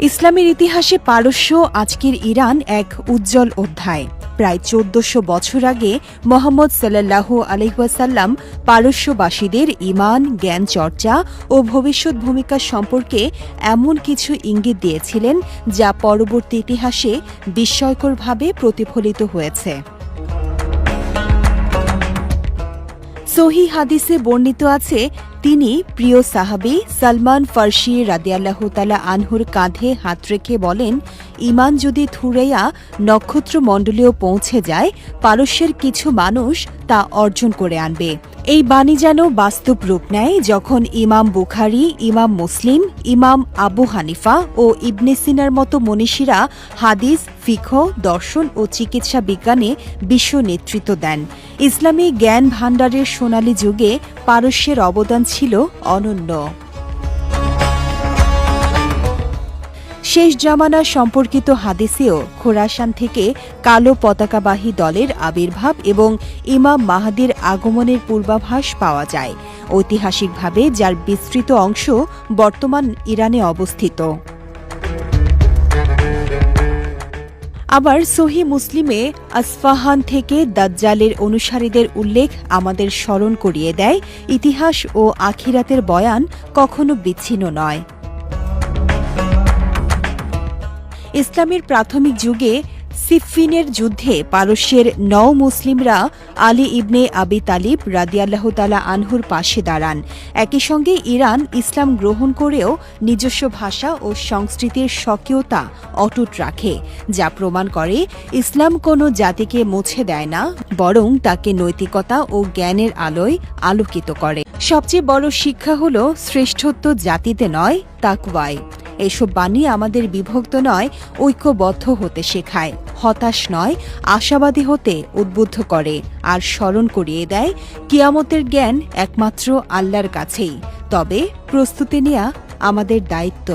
ইসলামের ইতিহাসে পারস্য আজকের ইরান এক উজ্জ্বল অধ্যায়। প্রায় ১৪০০ বছর আগে মুহাম্মদ সাল্লাল্লাহু আলাইহি ওয়াসাল্লাম পারস্যবাসীদের ঈমান, জ্ঞান চর্চা ও ভবিষ্যৎ ভূমিকা সম্পর্কে এমন কিছু ইঙ্গিত দিয়েছিলেন যা পরবর্তী ইতিহাসে বিস্ময়করভাবে প্রতিফলিত হয়েছে। সহিহ হাদিসে বর্ণিত আছে, তিনি প্রিয় সাহাবী সালমান ফার্সি রাদিয়াল্লাহু তাআলা আনহুর কাঁধে হাত রেখে বলেন, ঈমান যদি থুরাইয়া নক্ষত্রমণ্ডলেও পৌঁছে যায়, পারস্যের কিছু মানুষ তা অর্জন করে আনবে। এই বাণী যেন বাস্তব রূপ নেয় যখন ইমাম বুখারী, ইমাম মুসলিম, ইমাম আবু হানিফা ও ইবনে সিনার মতো মনীষীরা হাদিস, ফিকহ, দর্শন ও চিকিৎসা বিজ্ঞানে বিশ্ব নেতৃত্ব দেন। ইসলামী জ্ঞান ভাণ্ডারের সোনালী যুগে পারস্যের অবদান ছিল অনন্য। শেষ জামানা সম্পর্কিত হাদিসেও খোরাসান থেকে কালো পতাকাবাহী দলের আবির্ভাব এবং ইমাম মাহদীর আগমনের পূর্বাভাস পাওয়া যায়, ঐতিহাসিকভাবে যার বিস্তৃত অংশ বর্তমান ইরানে অবস্থিত। আবার সহিহ মুসলিমে আসফাহান থেকে দাজ্জালের অনুসারীদের উল্লেখ আমাদের স্মরণ করিয়ে দেয়, ইতিহাস ও আখিরাতের বয়ান কখনো বিচ্ছিন্ন নয়। ইসলামের প্রাথমিক যুগে সিফফিনের যুদ্ধে পারস্যের নও মুসলিমরা আলী ইবনে আবি তালিব রাদিয়াল্লাহু তাআলা আনহুর পাশে দাঁড়ান। একই সঙ্গে ইরান ইসলাম গ্রহণ করেও নিজস্ব ভাষা ও সংস্কৃতির স্বকীয়তা অটুট রাখে, যা প্রমাণ করে ইসলাম কোনো জাতিকে মুছে দেয় না, বরং তাকে নৈতিকতা ও জ্ঞানের আলোয় আলোকিত করে। সবচেয়ে বড় শিক্ষা হল শ্রেষ্ঠত্ব জাতিতে নয়, তাকওয়ায়। এসব বাণী আমাদের বিভক্ত নয়, ঐক্যবদ্ধ হতে শেখায়, হতাশ নয়, আশাবাদী হতে উদ্বুদ্ধ করে, আর স্মরণ করিয়ে দেয় কিয়ামতের জ্ঞান একমাত্র আল্লাহর কাছেই। তবে প্রস্তুতি নেওয়া আমাদের দায়িত্ব।